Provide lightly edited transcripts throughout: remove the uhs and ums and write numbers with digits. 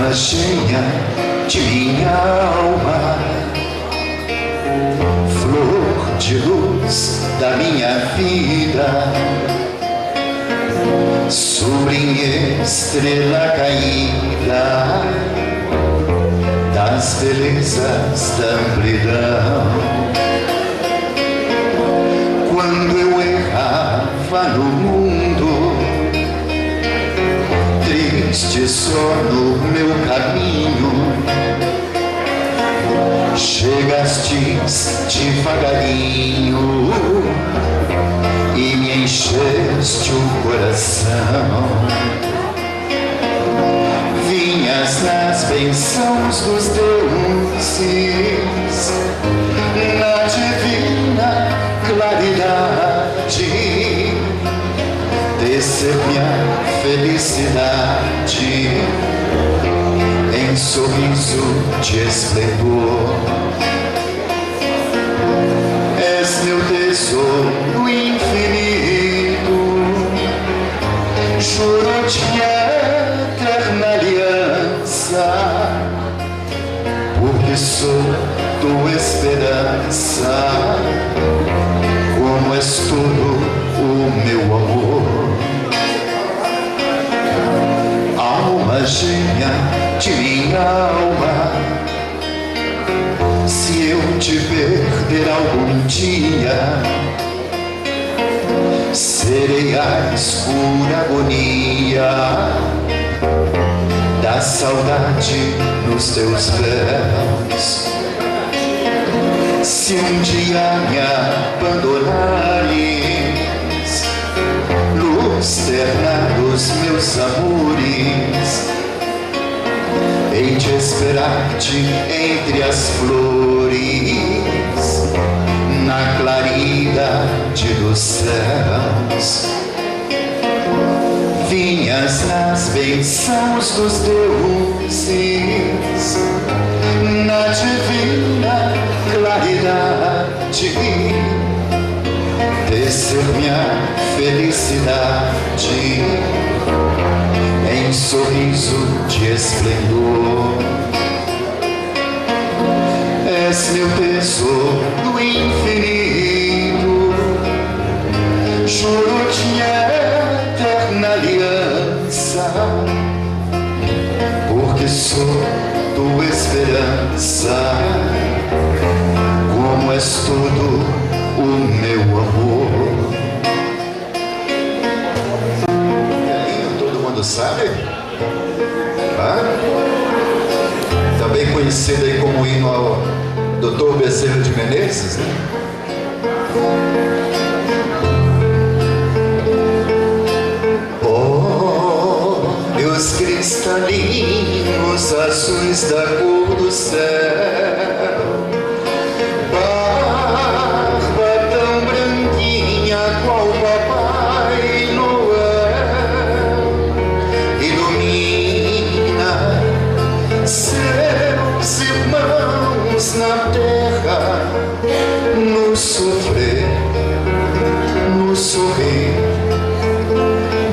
alma cheia de minha alma, flor de luz da minha vida, sobre estrela caída das belezas da amplidão. Quando eu errava no mundo, triste só no meu caminho, chegastes devagarinho e me encheste o coração. Vinhas nas bênçãos dos deuses, na divina claridade, descer minha felicidade em sorriso de esplendor. És meu tesouro infinito, juro-te eterna aliança, porque sou tua esperança, como és todo o meu amor. Alma gêmea de minha alma, se eu te perder algum dia, serei a escura agonia da saudade nos teus véus. Se um dia me abandonares, luz terna dos meus amores, hei de esperar-te entre as flores, na claridade dos céus. Vinhas nas bênçãos dos deuses, na divina claridade, descer minha felicidade em sorriso de esplendor. És meu tesouro infinito, juro-te eterna aliança, porque sou tua esperança, como és todo o meu amor. Todo mundo sabe? Também conhecido aí como hino ao Dr. Bezerra de Menezes, né? Olhos cristalinos, azuis da cor do céu, barba tão branquinha qual Papai Noel, ilumina seus irmãos na terra, no sofrer, no sorrir,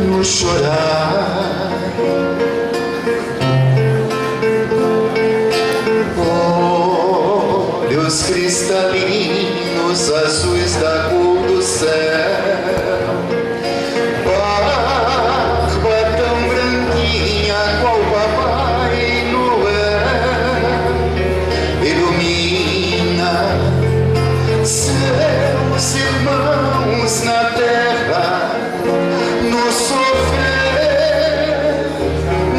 no chorar. Olhos cristalinos, azuis da cor do céu, barba tão branquinha qual Papai Noel, ilumina seus irmãos na terra, no sofrer,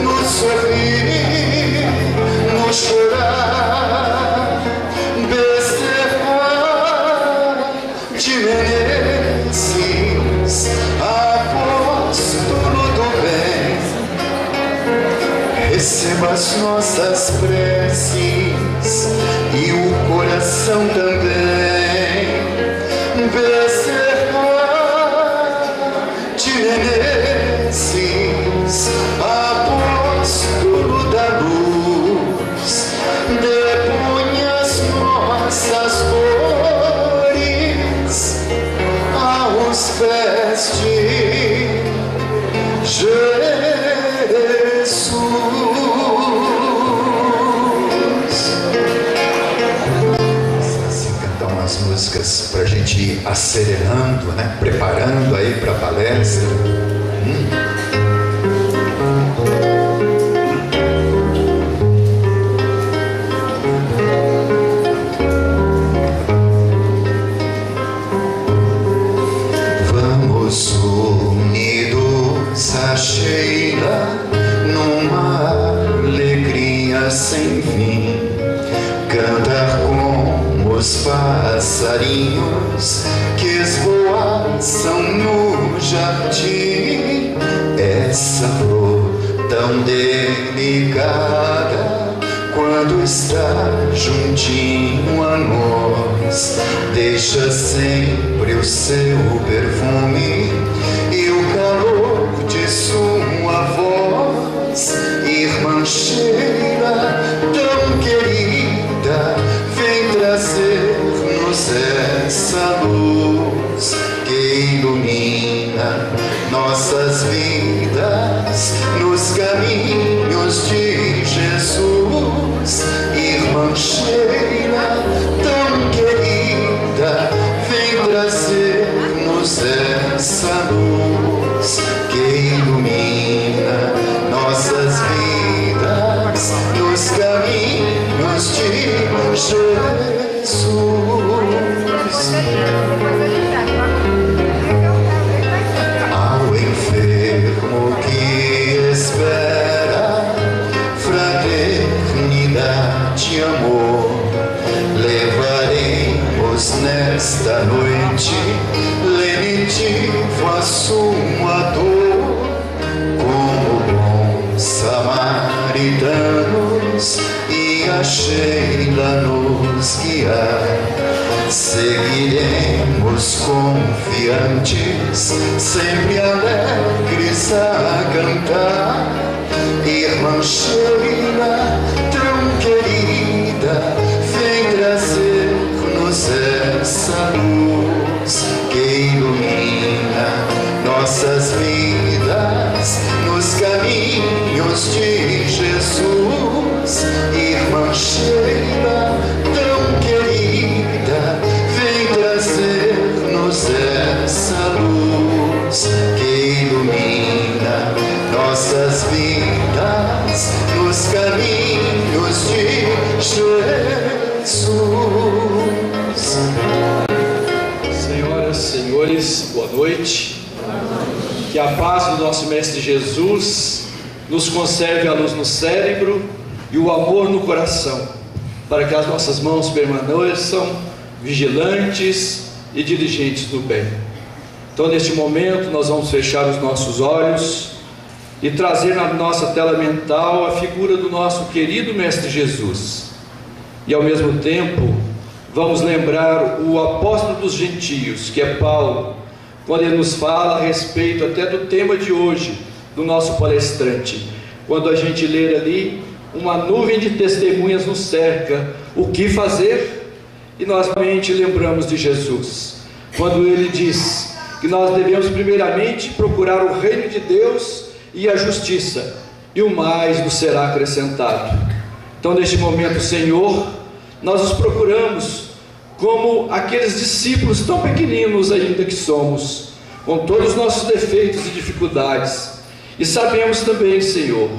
no sorrir, no chorar. Bezerra de Menezes, apóstolo do bem, receba as nossas preces e o coração também. Bezerra de Menezes, apóstolo da luz, deponha as nossas flores aos pés de Jesus. acelerando, né? Preparando aí para a palestra. Vamos unidos a Sheila numa alegria sem fim, cantar como os passarinhos que esvoaçam no jardim. Essa flor tão delicada, quando está juntinho a nós, deixa sempre o seu perfume e o calor de sua voz. Irmã Sheila, tão querida, vem trazer-nos essa luz que ilumina nossas vidas nos caminhos de Jesus. Irmã Sheila, tão querida, vem trazer-nos essa luz que ilumina nossas vidas nos caminhos de Jesus. Ao enfermo que espera fraternidade e amor, levaremos nesta noite lenitivo a sua dor. Como bons samaritanos e a Sheila nos guiar, seguiremos confiantes, sempre alegres a cantar. Irmã Sheila, tão querida, vem trazer-nos essa luz que ilumina nossas vidas nos caminhos de Jesus. Irmã Sheila, tão querida, vem trazer-nos essa luz que ilumina nossas vidas nos caminhos de Jesus. Senhoras e senhores, boa noite. Que a paz do nosso Mestre Jesus nos conserve a luz no cérebro e o amor no coração, para que as nossas mãos permaneçam vigilantes e diligentes do bem. Então, neste momento, nós vamos fechar os nossos olhos e trazer na nossa tela mental a figura do nosso querido Mestre Jesus. E, ao mesmo tempo, vamos lembrar o apóstolo dos gentios, que é Paulo, quando ele nos fala a respeito até do tema de hoje, do nosso palestrante. Quando a gente ler ali, uma nuvem de testemunhas nos cerca, o que fazer? E nós realmente lembramos de Jesus, quando ele diz que nós devemos primeiramente procurar o reino de Deus e a justiça, e o mais nos será acrescentado. Então, neste momento, Senhor, nós os procuramos como aqueles discípulos tão pequeninos ainda que somos, com todos os nossos defeitos e dificuldades. E sabemos também, Senhor,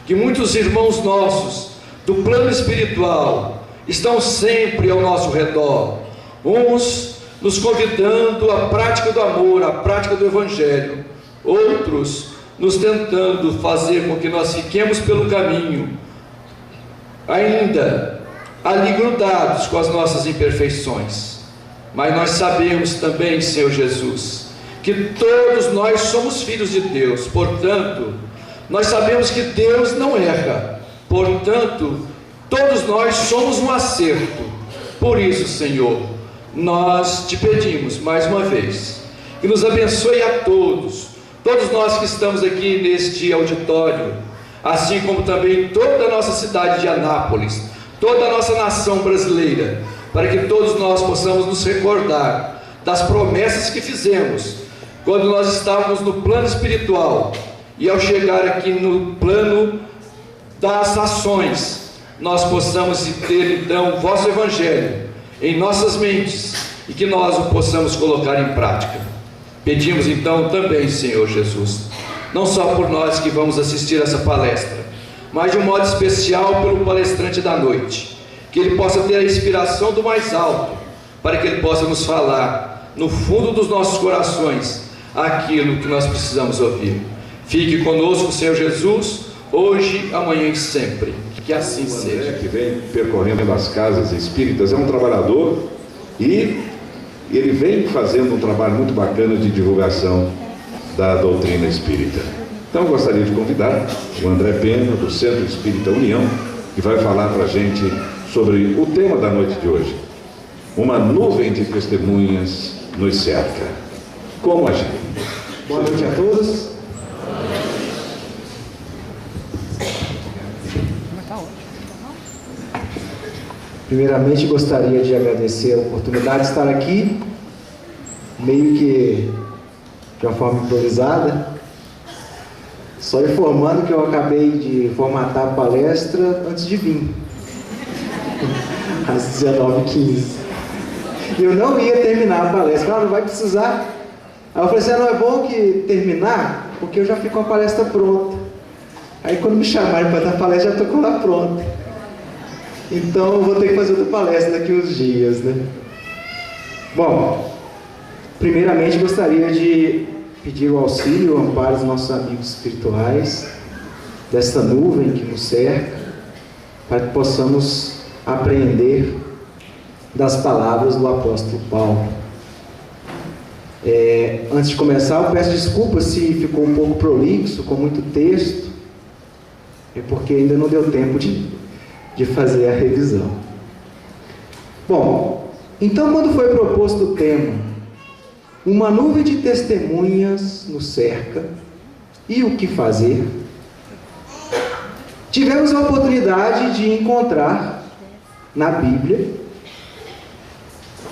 que muitos irmãos nossos do plano espiritual estão sempre ao nosso redor, uns nos convidando à prática do amor, à prática do Evangelho, outros nos tentando fazer com que nós fiquemos pelo caminho, ainda ali grudados com as nossas imperfeições. Mas nós sabemos também, Senhor Jesus, que todos nós somos filhos de Deus, portanto, nós sabemos que Deus não erra, portanto, todos nós somos um acerto. Por isso, Senhor, nós te pedimos mais uma vez, que nos abençoe a todos nós que estamos aqui neste auditório, assim como também toda a nossa cidade de Anápolis, toda a nossa nação brasileira, para que todos nós possamos nos recordar das promessas que fizemos quando nós estávamos no plano espiritual, e ao chegar aqui no plano das ações, nós possamos ter então o vosso Evangelho em nossas mentes e que nós o possamos colocar em prática. Pedimos então também, Senhor Jesus, não só por nós que vamos assistir essa palestra, mas de um modo especial pelo palestrante da noite, que ele possa ter a inspiração do mais alto, para que ele possa nos falar no fundo dos nossos corações aquilo que nós precisamos ouvir. Fique conosco, Senhor Jesus, hoje, amanhã e sempre. Que assim seja. O André, que vem percorrendo as casas espíritas, é um trabalhador e ele vem fazendo um trabalho muito bacana de divulgação da doutrina espírita. Então eu gostaria de convidar o André Pena, do Centro Espírita União, que vai falar para a gente sobre o tema da noite de hoje. Uma nuvem de testemunhas nos cerca. Como agir? Boa noite a todos. Primeiramente gostaria de agradecer a oportunidade de estar aqui, meio que de uma forma improvisada, só informando que eu acabei de formatar a palestra antes de vir, às 19h15. E eu não ia terminar a palestra, não vai precisar. Aí eu falei assim, não é bom que terminar, porque eu já fico com a palestra pronta. Aí quando me chamarem para dar a palestra, já estou com ela pronta. Então eu vou ter que fazer outra palestra daqui uns dias, né? Bom, primeiramente gostaria de pedir o auxílio, o amparo dos nossos amigos espirituais, desta nuvem que nos cerca, para que possamos apreender das palavras do apóstolo Paulo. Antes de começar, eu peço desculpas se ficou um pouco prolixo, com muito texto, é porque ainda não deu tempo de fazer a revisão. Bom, então quando foi proposto o tema, uma nuvem de testemunhas nos cerca, e o que fazer? Tivemos a oportunidade de encontrar na Bíblia,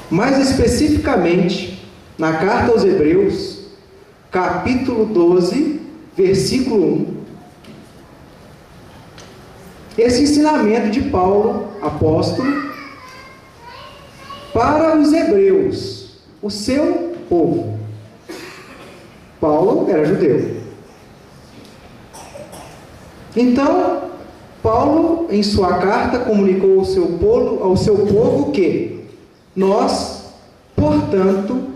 mais especificamente na carta aos Hebreus, capítulo 12, versículo 1, esse ensinamento de Paulo, apóstolo, para os hebreus, o seu povo. Paulo era judeu. Então, Paulo, em sua carta, comunicou ao seu povo que nós, portanto,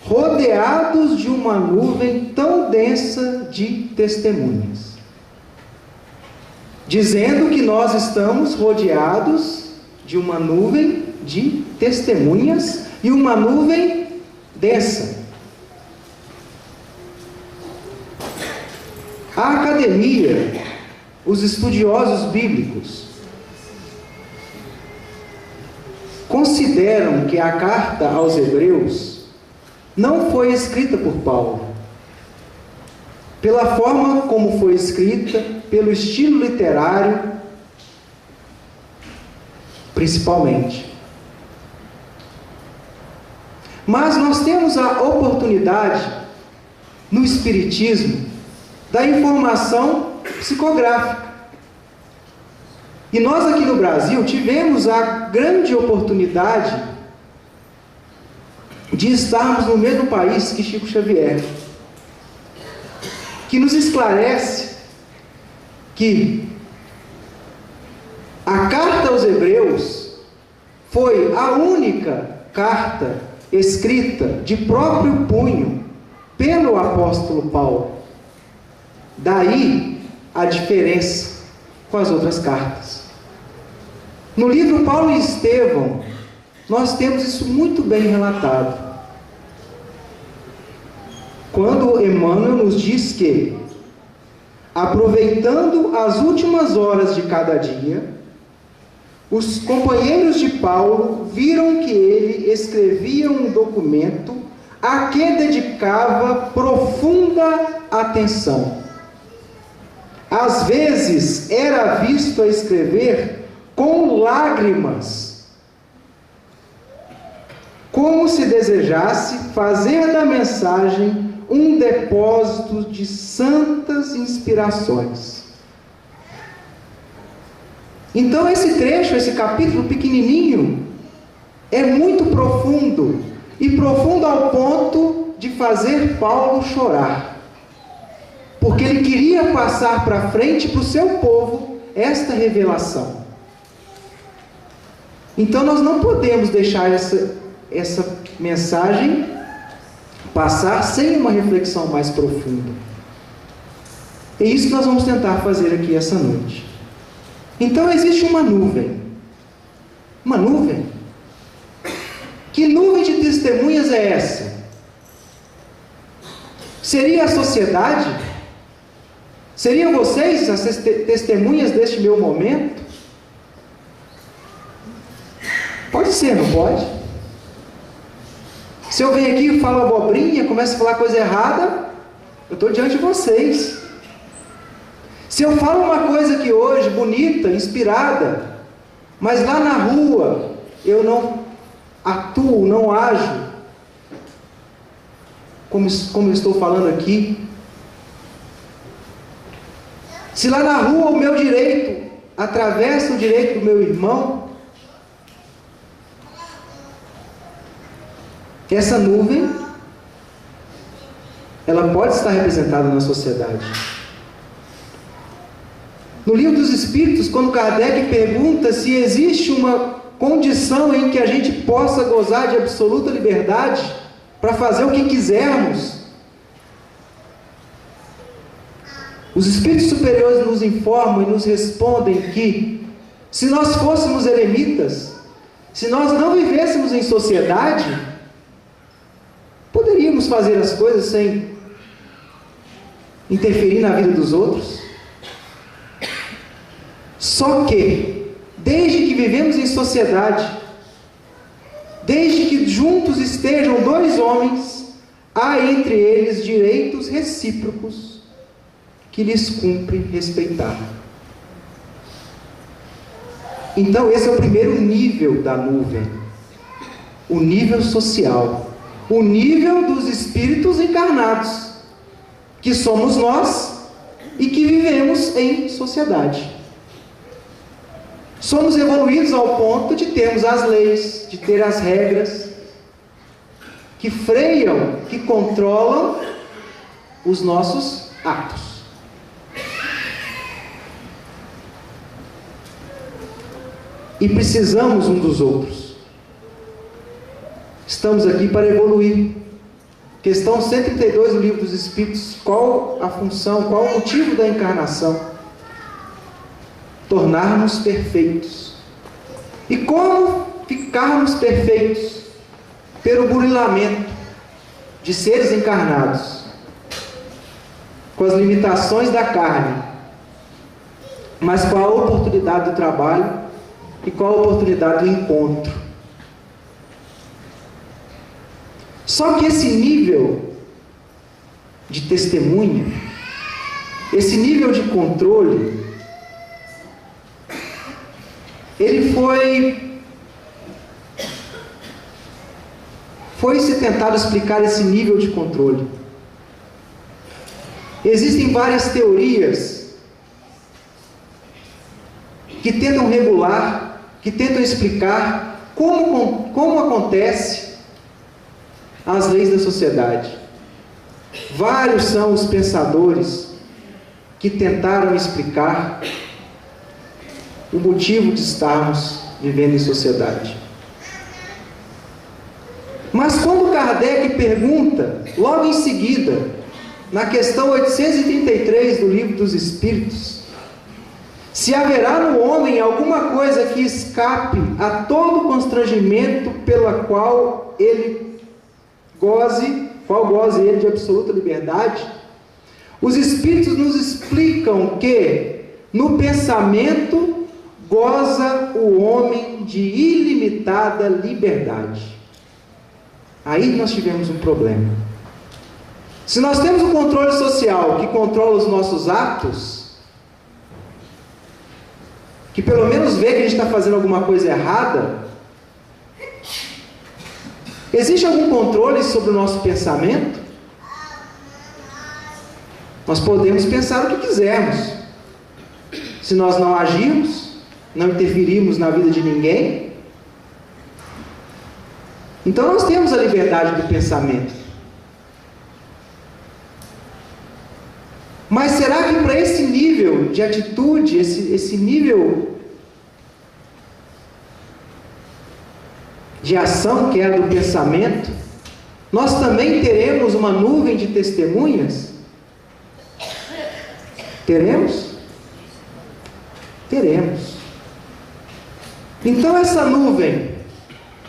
rodeados de uma nuvem tão densa de testemunhas, dizendo que nós estamos rodeados de uma nuvem de testemunhas e uma nuvem densa. A academia, os estudiosos bíblicos, consideram que a carta aos Hebreus não foi escrita por Paulo, pela forma como foi escrita, pelo estilo literário, principalmente. Mas nós temos a oportunidade, no Espiritismo, da informação psicográfica. E nós aqui no Brasil tivemos a grande oportunidade de estarmos no mesmo país que Chico Xavier, que nos esclarece que a carta aos Hebreus foi a única carta escrita de próprio punho pelo apóstolo Paulo. Daí a diferença com as outras cartas. No livro Paulo e Estevão, nós temos isso muito bem relatado. Quando Emmanuel nos diz que, aproveitando as últimas horas de cada dia, os companheiros de Paulo viram que ele escrevia um documento a que dedicava profunda atenção. Às vezes era visto a escrever com lágrimas, como se desejasse fazer da mensagem um depósito de santas inspirações. Então esse trecho, esse capítulo pequenininho, é muito profundo e profundo ao ponto de fazer Paulo chorar, porque ele queria passar para frente para o seu povo esta revelação. Então nós não podemos deixar essa mensagem passar sem uma reflexão mais profunda. É isso que nós vamos tentar fazer aqui essa noite. Então existe uma nuvem. Uma nuvem? Que nuvem de testemunhas é essa? Seria a sociedade? Seriam vocês as testemunhas deste meu momento? Pode ser, não pode? Se eu venho aqui e falo abobrinha, começo a falar coisa errada, eu estou diante de vocês. Se eu falo uma coisa aqui hoje, bonita, inspirada, mas lá na rua eu não atuo, não ajo, como eu estou falando aqui. Se lá na rua o meu direito atravessa o direito do meu irmão, essa nuvem, ela pode estar representada na sociedade. No Livro dos Espíritos, quando Kardec pergunta se existe uma condição em que a gente possa gozar de absoluta liberdade para fazer o que quisermos, os Espíritos superiores nos informam e nos respondem que, se nós fôssemos eremitas, se nós não vivêssemos em sociedade, poderíamos fazer as coisas sem interferir na vida dos outros. Só que, desde que vivemos em sociedade, desde que juntos estejam dois homens, há entre eles direitos recíprocos que lhes cumpre respeitar. Então esse é o primeiro nível da nuvem, o nível social, o nível dos espíritos encarnados, que somos nós e que vivemos em sociedade. Somos evoluídos ao ponto de termos as leis, de ter as regras que freiam, que controlam os nossos atos. E precisamos um dos outros. Estamos aqui para evoluir. Questão 132 do Livro dos Espíritos. Qual a função, qual o motivo da encarnação? Tornar-nos perfeitos. E como ficarmos perfeitos? Pelo burilamento de seres encarnados, com as limitações da carne, mas com a oportunidade do trabalho e com a oportunidade do encontro. Só que esse nível de testemunha, esse nível de controle, ele foi-se tentado explicar esse nível de controle. Existem várias teorias que tentam regular, que tentam explicar como acontece as leis da sociedade. Vários são os pensadores que tentaram explicar o motivo de estarmos vivendo em sociedade. Mas quando Kardec pergunta, logo em seguida, na questão 833 do Livro dos Espíritos, se haverá no homem alguma coisa que escape a todo constrangimento pela qual ele goze ele de absoluta liberdade, os Espíritos nos explicam que no pensamento goza o homem de ilimitada liberdade. Aí nós tivemos um problema. Se nós temos um controle social que controla os nossos atos, que pelo menos vê que a gente está fazendo alguma coisa errada, existe algum controle sobre o nosso pensamento? Nós podemos pensar o que quisermos. Se nós não agirmos, não interferirmos na vida de ninguém, Então nós temos a liberdade do pensamento. Mas será que para esse nível de atitude, esse nível de ação que é do pensamento, nós também teremos uma nuvem de testemunhas? Teremos? Teremos. Então essa nuvem,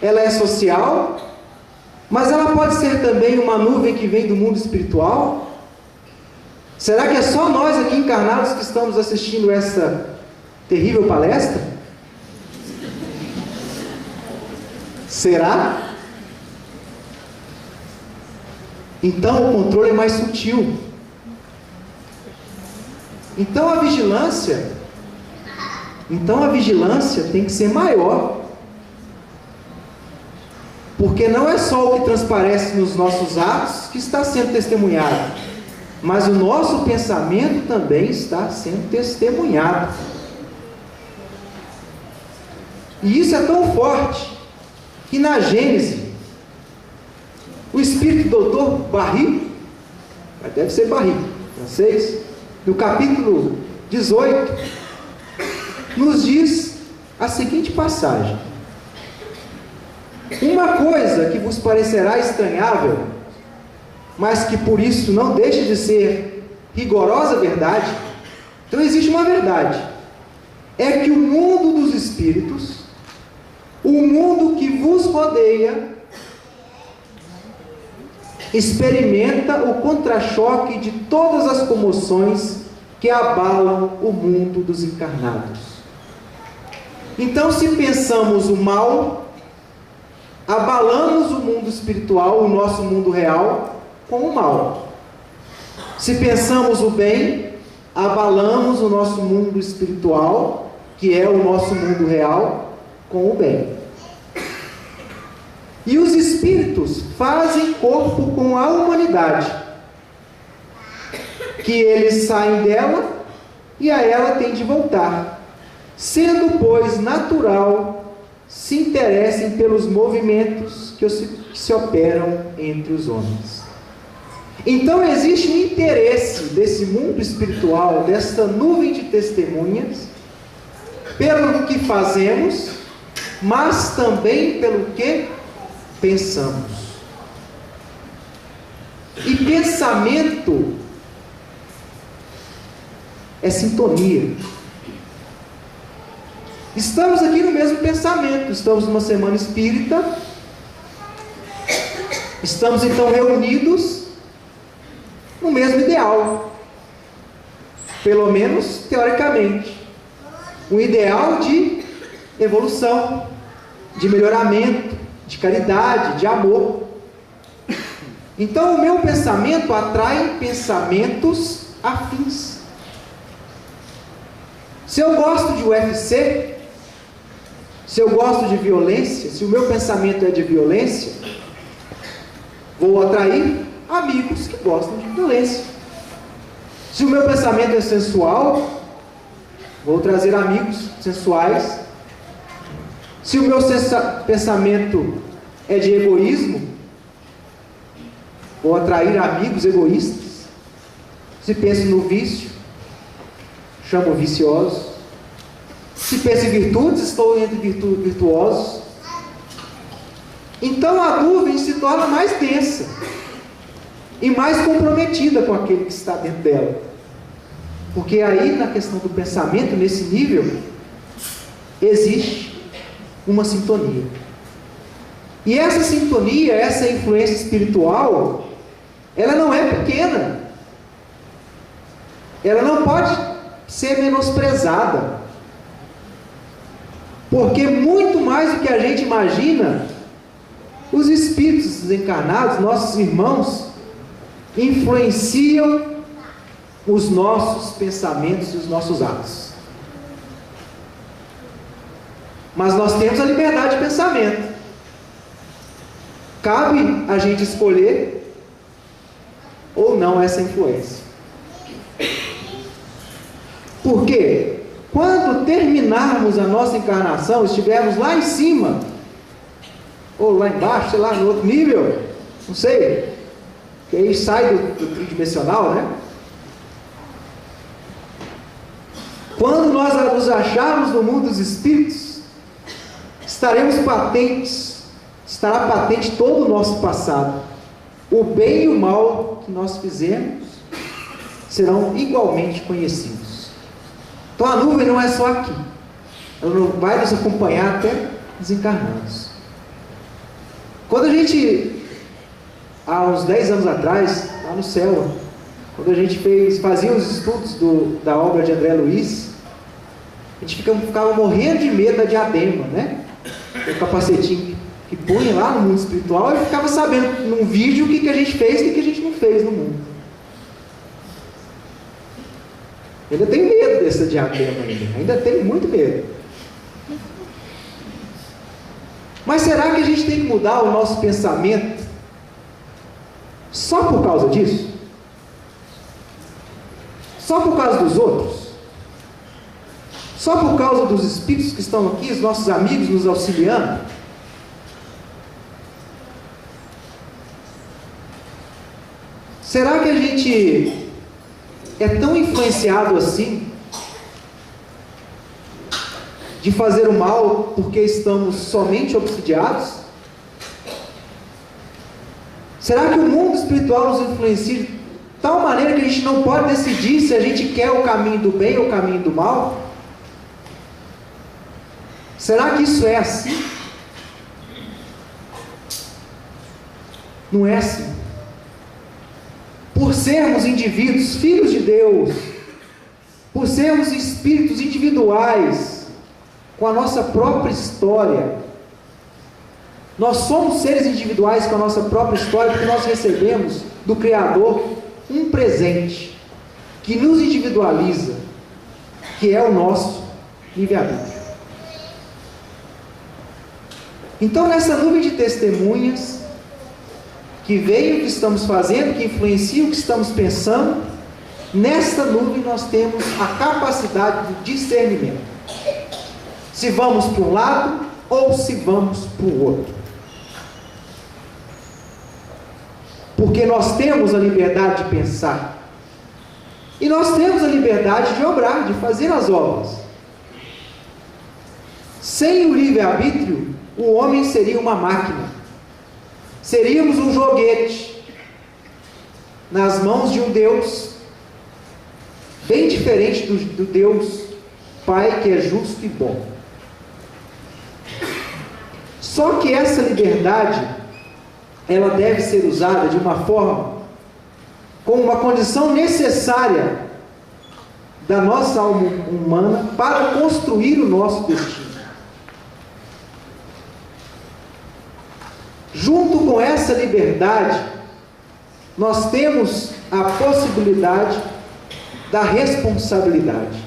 ela é social, mas ela pode ser também uma nuvem que vem do mundo espiritual? Será que é só nós aqui encarnados que estamos assistindo essa terrível palestra? Será? Então o controle é mais sutil. Então a vigilância tem que ser maior. Porque não é só o que transparece nos nossos atos que está sendo testemunhado, mas o nosso pensamento também está sendo testemunhado. E isso é tão forte que na Gênesis, o espírito do doutor Barry, deve ser Barry, francês, no capítulo 18, nos diz a seguinte passagem: uma coisa que vos parecerá estranhável, mas que por isso não deixa de ser rigorosa verdade. Então existe uma verdade, é que o mundo dos espíritos, o mundo que vos rodeia, experimenta o contra-choque de todas as comoções que abalam o mundo dos encarnados. Então, se pensamos o mal, abalamos o mundo espiritual, o nosso mundo real, com o mal. Se pensamos o bem, abalamos o nosso mundo espiritual, que é o nosso mundo real, com o bem. E os espíritos fazem corpo com a humanidade, que eles saem dela e a ela tem de voltar, sendo, pois, natural, se interessem pelos movimentos que se operam entre os homens. Então existe um interesse desse mundo espiritual, desta nuvem de testemunhas, pelo que fazemos, mas também pelo que pensamos. E pensamento é sintonia. Estamos aqui no mesmo pensamento, estamos numa semana espírita, estamos então reunidos no mesmo ideal, pelo menos teoricamente, um ideal de evolução, de melhoramento, de caridade, de amor. Então o meu pensamento atrai pensamentos afins. Se eu gosto de UFC, se eu gosto de violência, se o meu pensamento é de violência, vou atrair amigos que gostam de violência. Se o meu pensamento é sensual, vou trazer amigos sensuais. Se o meu pensamento é de egoísmo, vou atrair amigos egoístas. Se penso no vício, chamo viciosos. Se penso em virtudes, estou entre virtuosos. Então a nuvem se torna mais densa e mais comprometida com aquele que está dentro dela. Porque aí, na questão do pensamento, nesse nível, existe uma sintonia. E essa sintonia, essa influência espiritual, ela não é pequena. Ela não pode ser menosprezada. Porque muito mais do que a gente imagina, os espíritos desencarnados, nossos irmãos, influenciam os nossos pensamentos e os nossos atos. Mas nós temos a liberdade de pensamento. Cabe a gente escolher ou não essa influência. Por quê? Quando terminarmos a nossa encarnação, estivermos lá em cima, ou lá embaixo, sei lá, no outro nível, não sei, que aí sai do tridimensional, né? Quando nós nos acharmos no mundo dos espíritos, estará patente todo o nosso passado. O bem e o mal que nós fizemos serão igualmente conhecidos. Então a nuvem não é só aqui, ela vai nos acompanhar até desencarnados. Quando a gente, há uns 10 anos atrás, lá no céu, quando a gente fazia os estudos da obra de André Luiz, a gente ficava morrendo de medo da diadema, né? O capacetinho que punha lá no mundo espiritual, e ficava sabendo num vídeo o que a gente fez e o que a gente não fez no mundo. Eu ainda tenho medo dessa diadema ainda tenho muito medo. Mas será que a gente tem que mudar o nosso pensamento só por causa disso? Só por causa dos outros? Só por causa dos espíritos que estão aqui, os nossos amigos nos auxiliando? Será que a gente é tão influenciado assim de fazer o mal porque estamos somente obsidiados? Será que o mundo espiritual nos influencia de tal maneira que a gente não pode decidir se a gente quer o caminho do bem ou o caminho do mal? Será que isso é assim? Não é assim. Por sermos indivíduos, filhos de Deus, por sermos espíritos individuais, com a nossa própria história, nós somos seres individuais com a nossa própria história, porque nós recebemos do Criador um presente, que nos individualiza, que é o nosso livre-arbítrio. Então, nessa nuvem de testemunhas, que veio o que estamos fazendo, que influencia o que estamos pensando, nesta nuvem nós temos a capacidade de discernimento. Se vamos para um lado ou se vamos para o outro. Porque nós temos a liberdade de pensar. E nós temos a liberdade de obrar, de fazer as obras. Sem o livre-arbítrio, o homem seria uma máquina. Seríamos um joguete nas mãos de um Deus bem diferente do Deus Pai, que é justo e bom. Só que essa liberdade, ela deve ser usada de uma forma, como uma condição necessária da nossa alma humana para construir o nosso destino. Junto com essa liberdade, nós temos a possibilidade da responsabilidade.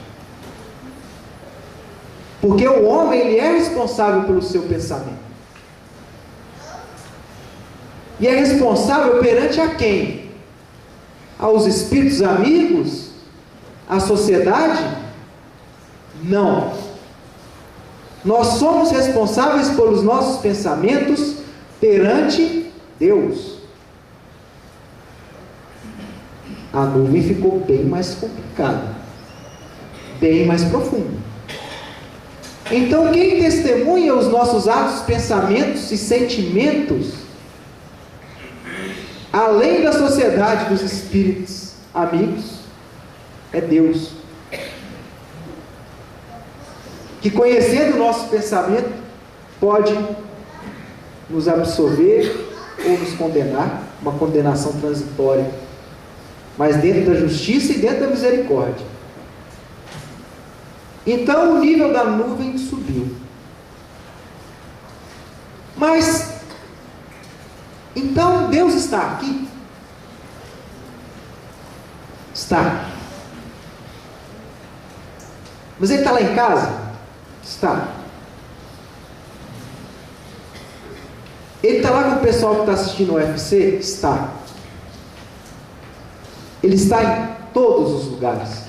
Porque o homem, ele é responsável pelo seu pensamento. E é responsável perante a quem? Aos espíritos amigos? À sociedade? Não. Nós somos responsáveis pelos nossos pensamentos perante Deus. A nuvem ficou bem mais complicada, bem mais profunda. Então, quem testemunha os nossos atos, pensamentos e sentimentos, além da sociedade dos espíritos amigos, é Deus, que, conhecendo o nosso pensamento, pode nos absorver ou nos condenar, uma condenação transitória, mas dentro da justiça e dentro da misericórdia. Então o nível da nuvem subiu. Mas, então Deus está aqui? Está. Mas Ele está lá em casa? Está. Ele está lá com o pessoal que está assistindo o UFC? Está. Ele está em todos os lugares.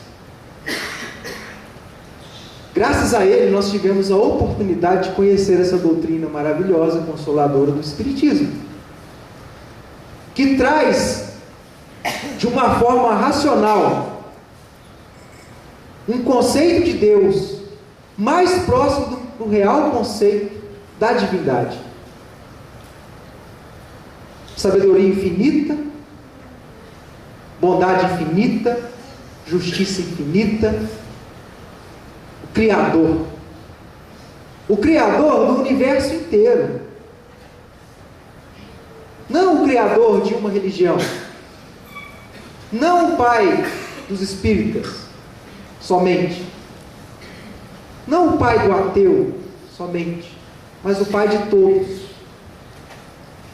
graças a ele, nós tivemos a oportunidade de conhecer essa doutrina maravilhosa, consoladora do Espiritismo, que traz, de uma forma racional, um conceito de Deus mais próximo do real conceito da divindade. Sabedoria infinita, bondade infinita, justiça infinita, o Criador do universo inteiro, não o Criador de uma religião, não o Pai dos espíritas somente, não o Pai do ateu somente, mas o Pai de todos,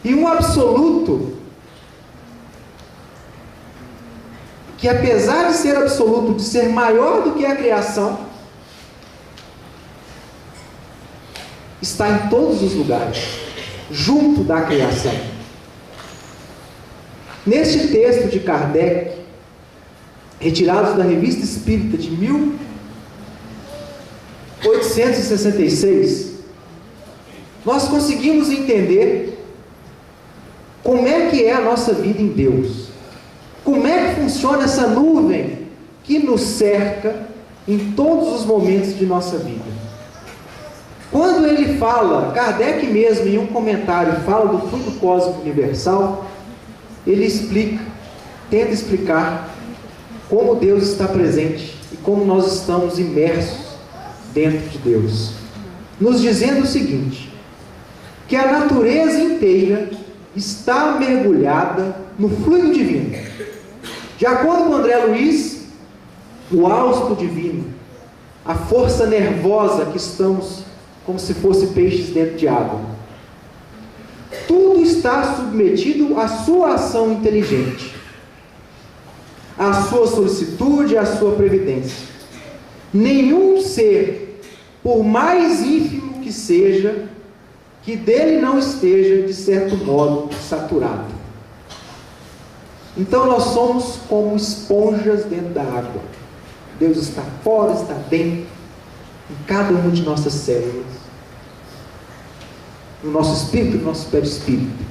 e um absoluto que, apesar de ser absoluto, de ser maior do que a criação, está em todos os lugares, junto da criação. Neste texto de Kardec, retirado da Revista Espírita de 1866, nós conseguimos entender como é que é a nossa vida em Deus, como é que funciona essa nuvem que nos cerca em todos os momentos de nossa vida. Quando ele fala, Kardec mesmo em um comentário fala do fluido cósmico universal, ele explica, tenta explicar como Deus está presente e como nós estamos imersos dentro de Deus, nos dizendo o seguinte, que a natureza inteira está mergulhada no fluido divino. De acordo com André Luiz, o hausto divino, a força nervosa que estamos como se fosse peixes dentro de água, tudo está submetido à sua ação inteligente, à sua solicitude, à sua previdência. Nenhum ser, por mais ínfimo que seja, que dele não esteja, de certo modo, saturado. Então nós somos como esponjas dentro da água. Deus está fora, está dentro, em cada uma de nossas células, no nosso espírito, no nosso perispírito.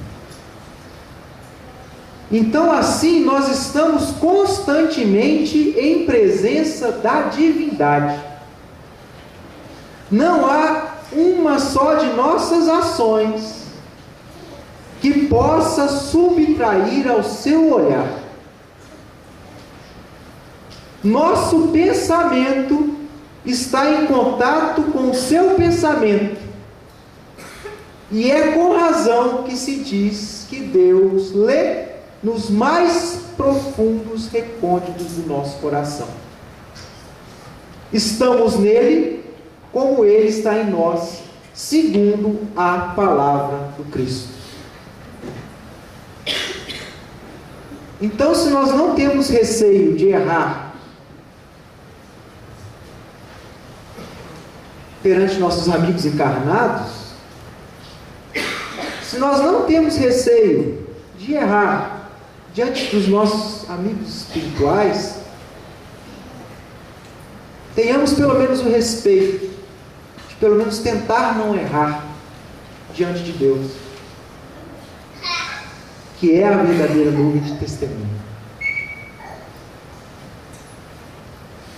Então assim nós estamos constantemente em presença da divindade. Não há uma só de nossas ações que possa subtrair ao seu olhar. Nosso pensamento está em contato com o seu pensamento, e é com razão que se diz que Deus lê nos mais profundos recônditos do nosso coração. Estamos nele como ele está em nós, segundo a palavra do Cristo. Então, se nós não temos receio de errar perante nossos amigos encarnados, se nós não temos receio de errar diante dos nossos amigos espirituais, tenhamos pelo menos o respeito de pelo menos tentar não errar diante de Deus, que é a verdadeira nuvem de testemunho.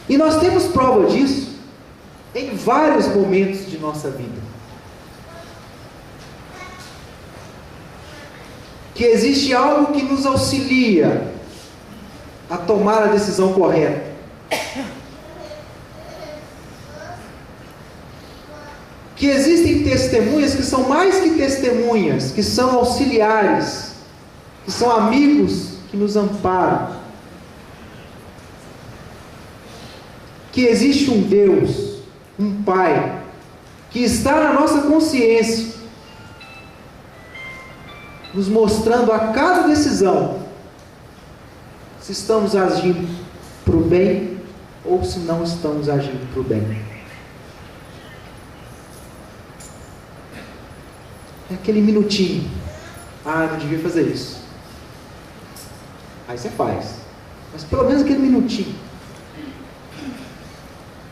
E nós temos prova disso em vários momentos de nossa vida. Que existe algo que nos auxilia a tomar a decisão correta. Que existem testemunhas que são mais que testemunhas, que são auxiliares, que são amigos que nos amparam. Que existe um Deus, um Pai, que está na nossa consciência, nos mostrando a cada decisão se estamos agindo para o bem ou se não estamos agindo para o bem. É aquele minutinho. Ah, eu não devia fazer isso. Aí você faz. Mas pelo menos aquele minutinho.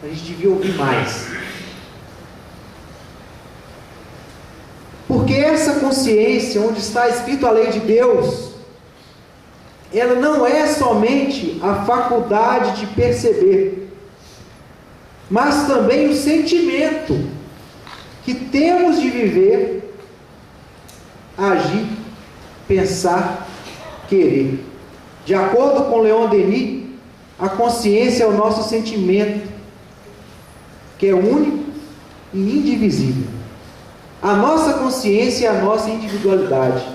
A gente devia ouvir mais. Porque essa consciência, onde está escrito a lei de Deus, ela não é somente a faculdade de perceber, mas também o sentimento que temos de viver, agir, pensar, querer. De acordo com Leon Denis, a consciência é o nosso sentimento, que é único e indivisível. A nossa consciência é a nossa individualidade,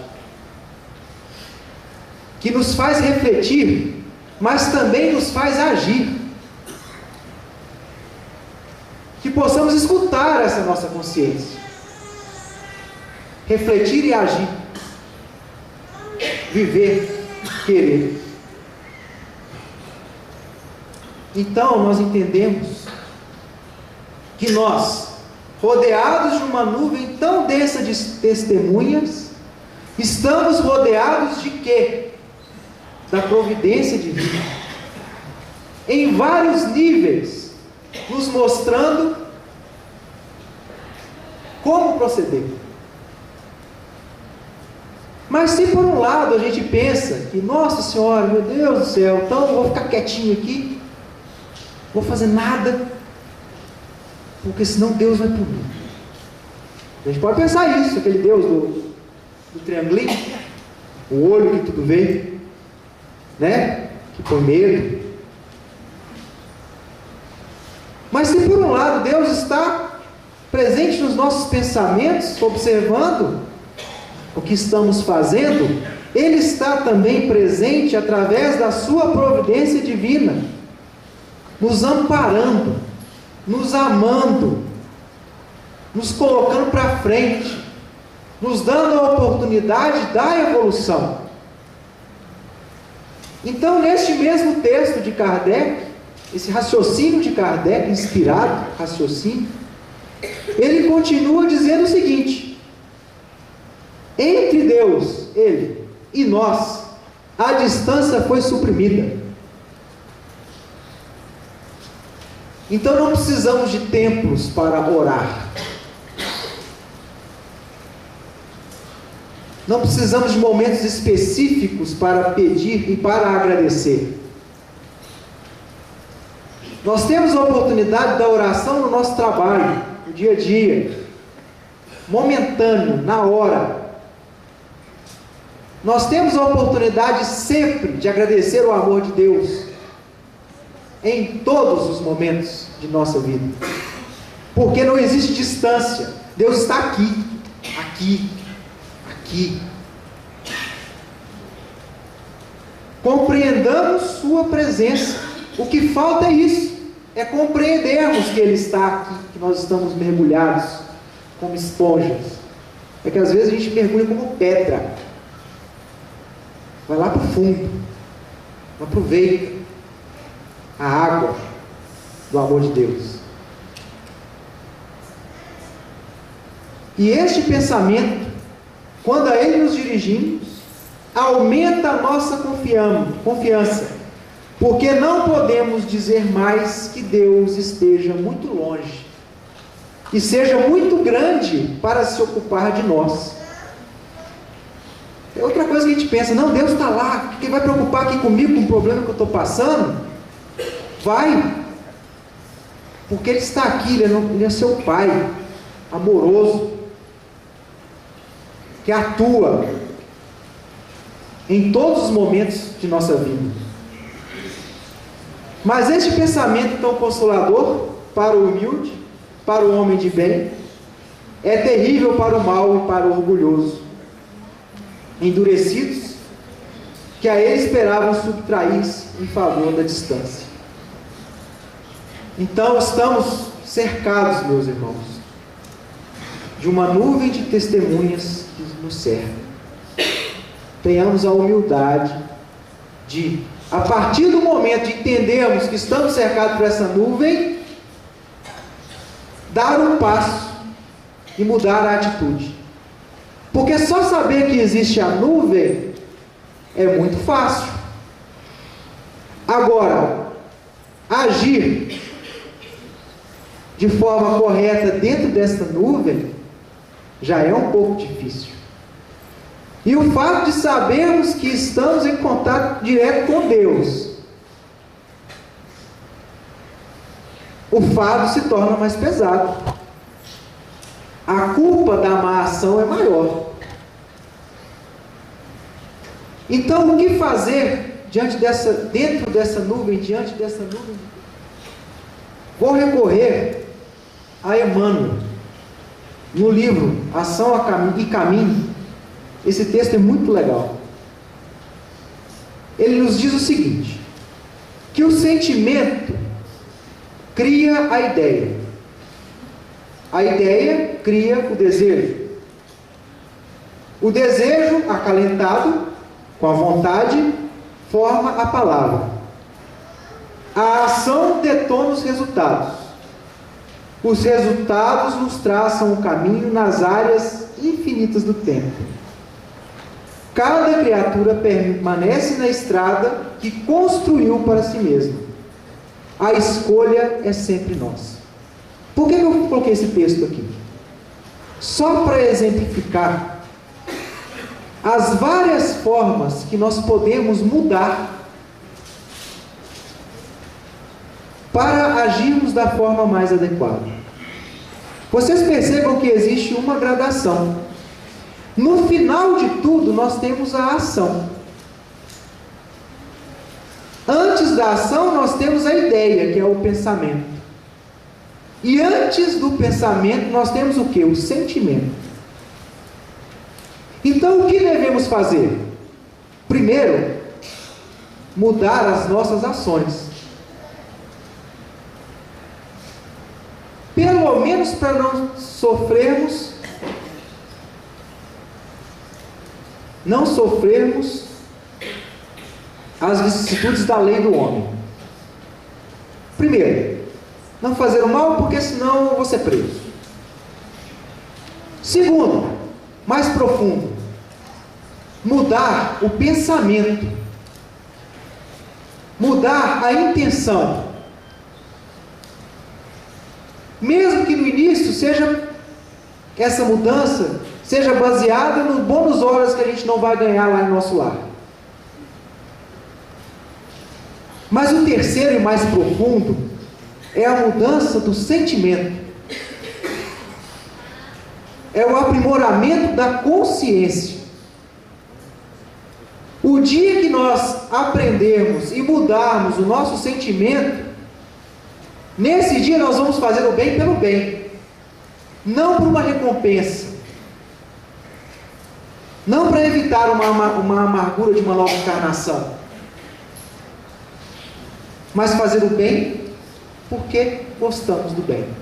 que nos faz refletir, mas também nos faz agir. Que possamos escutar essa nossa consciência, refletir e agir, viver, querer. Então nós entendemos que nós, rodeados de uma nuvem tão densa de testemunhas, estamos rodeados de quê? Da providência divina, em vários níveis, nos mostrando como proceder. Mas se por um lado a gente pensa que, nossa Senhora, meu Deus do céu, então eu vou ficar quietinho aqui, não vou fazer nada, porque senão Deus vai por mim. A gente pode pensar isso, aquele Deus do triangulinho, o olho que tudo vê, né? Que põe medo. Mas se por um lado Deus está presente nos nossos pensamentos, observando o que estamos fazendo, Ele está também presente através da sua providência divina, nos amparando, nos amando, nos colocando para frente, nos dando a oportunidade da evolução. Então, neste mesmo texto de Kardec, esse raciocínio de Kardec, inspirado raciocínio, ele continua dizendo o seguinte: entre Deus, Ele, e nós, a distância foi suprimida. Então não precisamos de templos para orar. Não precisamos de momentos específicos para pedir e para agradecer. Nós temos a oportunidade da oração no nosso trabalho, no dia a dia, momentâneo, na hora. Nós temos a oportunidade sempre de agradecer o amor de Deus em todos os momentos de nossa vida, porque não existe distância. Deus está aqui, aqui, aqui. Compreendamos sua presença. O que falta é isso, é compreendermos que Ele está aqui, que nós estamos mergulhados como esponjas. É que às vezes a gente mergulha como pedra, vai lá para o fundo, não aproveita a água do amor de Deus. E este pensamento, quando a Ele nos dirigimos, aumenta a nossa confiança, porque não podemos dizer mais que Deus esteja muito longe e seja muito grande para se ocupar de nós. É outra coisa que a gente pensa: não, Deus está lá, quem vai preocupar aqui comigo, com o problema que eu estou passando? Vai, porque Ele está aqui, Ele é seu Pai amoroso, que atua em todos os momentos de nossa vida. Mas este pensamento tão consolador para o humilde, para o homem de bem, é terrível para o mau e para o orgulhoso, endurecidos, que a ele esperavam subtrair-se em favor da distância. Então estamos cercados, meus irmãos, de uma nuvem de testemunhas que nos cercam. Tenhamos a humildade de, a partir do momento de entendermos que estamos cercados por essa nuvem, dar um passo e mudar a atitude. Porque só saber que existe a nuvem é muito fácil. Agora, agir de forma correta dentro dessa nuvem já é um pouco difícil. E o fato de sabermos que estamos em contato direto com Deus, o fardo se torna mais pesado. A culpa da má ação é maior. Então, o que fazer dentro dessa nuvem, diante dessa nuvem? Vou recorrer a Emmanuel, no livro Ação e Caminho. Esse texto é muito legal. Ele nos diz o seguinte: que o sentimento cria a ideia cria o desejo acalentado com a vontade forma a palavra, a ação detona os resultados nos traçam o caminho nas áreas infinitas do tempo. Cada criatura permanece na estrada que construiu para si mesma. A escolha é sempre nossa. Por que eu coloquei esse texto aqui? Só para exemplificar as várias formas que nós podemos mudar para agirmos da forma mais adequada. Vocês percebam que existe uma gradação. No final de tudo, nós temos a ação. Antes da ação, nós temos a ideia, que é o pensamento. E antes do pensamento, nós temos o quê? O sentimento. Então, o que devemos fazer? Primeiro, mudar as nossas ações. Pelo menos para não sofrermos as vicissitudes da lei do homem. Primeiro, não fazer o mal, porque senão eu vou ser preso. Segundo, mais profundo, mudar o pensamento, mudar a intenção. Mesmo que no início essa mudança seja baseada no bônus horas que a gente não vai ganhar lá em nosso lar. Mas o terceiro e mais profundo é a mudança do sentimento. É o aprimoramento da consciência. O dia que nós aprendermos e mudarmos o nosso sentimento, nesse dia nós vamos fazer o bem pelo bem, não por uma recompensa, não para evitar uma amargura de uma nova encarnação, mas fazer o bem porque gostamos do bem.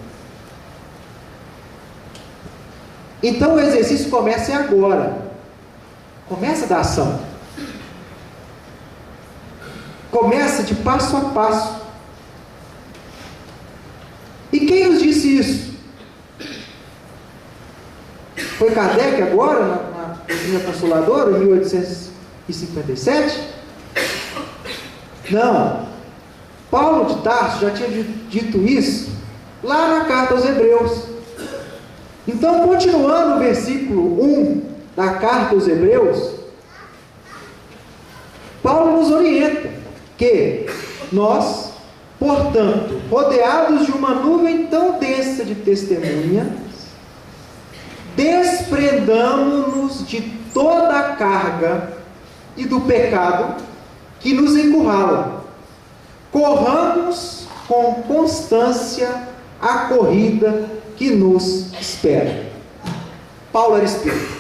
Então o exercício começa agora, começa da ação, começa de passo a passo. E quem nos disse isso? Foi Kardec agora, na doutrina consoladora, em 1857? Não. Paulo de Tarso já tinha dito isso lá na carta aos Hebreus. Então, continuando o versículo 1 da carta aos Hebreus, Paulo nos orienta que nós, portanto, rodeados de uma nuvem tão densa de testemunhas, desprendamo-nos de toda a carga e do pecado que nos encurrala. Corramos com constância a corrida que nos espera. Paulo era espírito.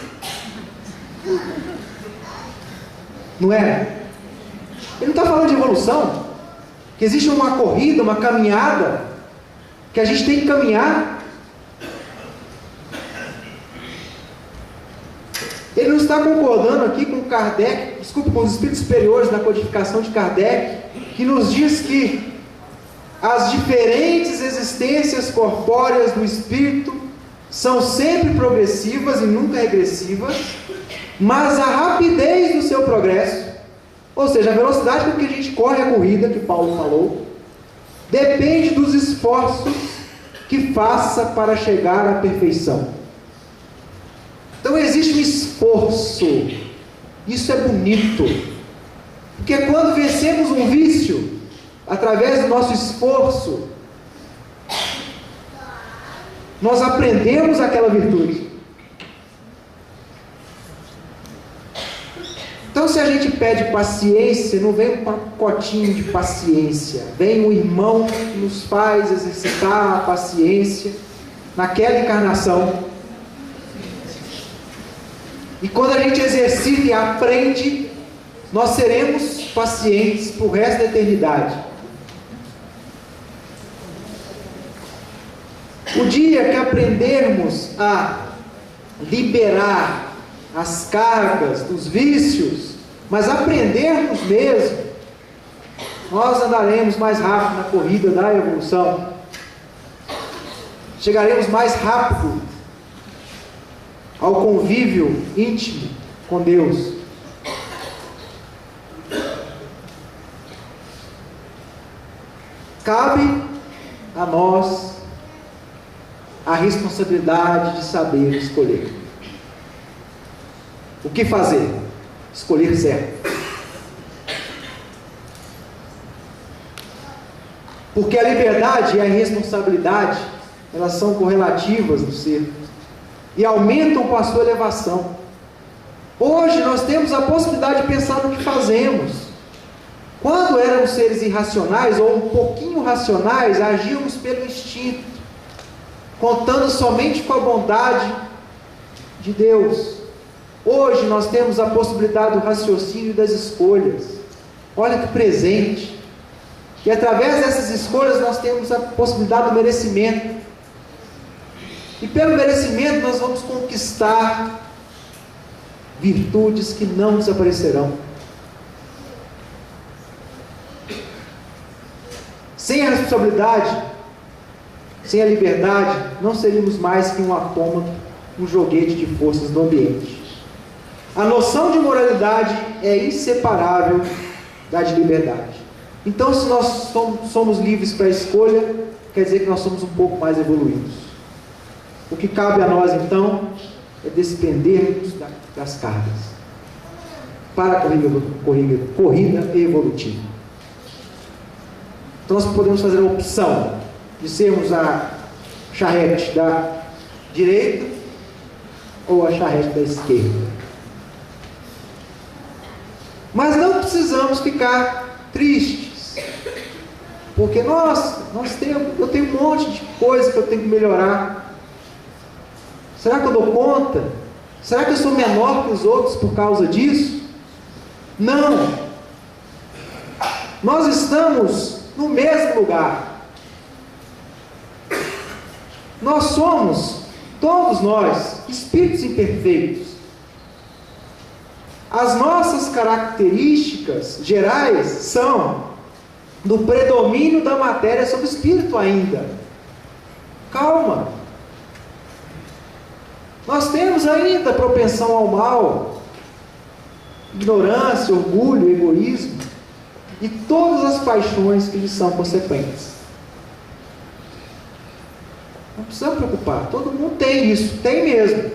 Não é? Ele não está falando de evolução, que existe uma corrida, uma caminhada, que a gente tem que caminhar. Ele não está concordando aqui com Kardec, com os espíritos superiores na codificação de Kardec, que nos diz que as diferentes existências corpóreas do espírito são sempre progressivas e nunca regressivas, mas a rapidez do seu progresso, ou seja, a velocidade com que a gente corre a corrida, que Paulo falou, depende dos esforços que faça para chegar à perfeição. Então existe um esforço. Isso é bonito. Porque quando vencemos um vício, através do nosso esforço, nós aprendemos aquela virtude. Então, se a gente pede paciência, não vem um pacotinho de paciência, vem um irmão que nos faz exercitar a paciência naquela encarnação. E quando a gente exercita e aprende, nós seremos pacientes para o resto da eternidade. O dia que aprendermos a liberar as cargas dos vícios, mas aprendermos mesmo, nós andaremos mais rápido na corrida da evolução. Chegaremos mais rápido ao convívio íntimo com Deus. Cabe a nós a responsabilidade de saber escolher. O que fazer? Escolher certo. Porque a liberdade e a responsabilidade, elas são correlativas no ser e aumentam com a sua elevação. Hoje nós temos a possibilidade de pensar no que fazemos. Quando éramos seres irracionais ou um pouquinho racionais, agíamos pelo instinto, contando somente com a bondade de Deus. Hoje nós temos a possibilidade do raciocínio e das escolhas. Olha que presente. E através dessas escolhas nós temos a possibilidade do merecimento. E pelo merecimento nós vamos conquistar virtudes que não desaparecerão. Sem a responsabilidade, sem a liberdade, não seríamos mais que um autômato, um joguete de forças do ambiente. A noção de moralidade é inseparável da de liberdade. Então, se nós somos livres para a escolha, quer dizer que nós somos um pouco mais evoluídos. O que cabe a nós, então, é despendermos das cargas para a corrida evolutiva. Então, nós podemos fazer a opção de sermos a charrete da direita ou a charrete da esquerda. Mas não precisamos ficar tristes, porque eu tenho um monte de coisa que eu tenho que melhorar. Será que eu dou conta? Será que eu sou menor que os outros por causa disso? Não! Nós estamos no mesmo lugar. Nós somos, todos nós, espíritos imperfeitos. As nossas características gerais são do predomínio da matéria sobre o espírito ainda. Calma. Nós temos ainda propensão ao mal, ignorância, orgulho, egoísmo e todas as paixões que lhes são consequentes. Não precisa preocupar, todo mundo tem isso, tem mesmo.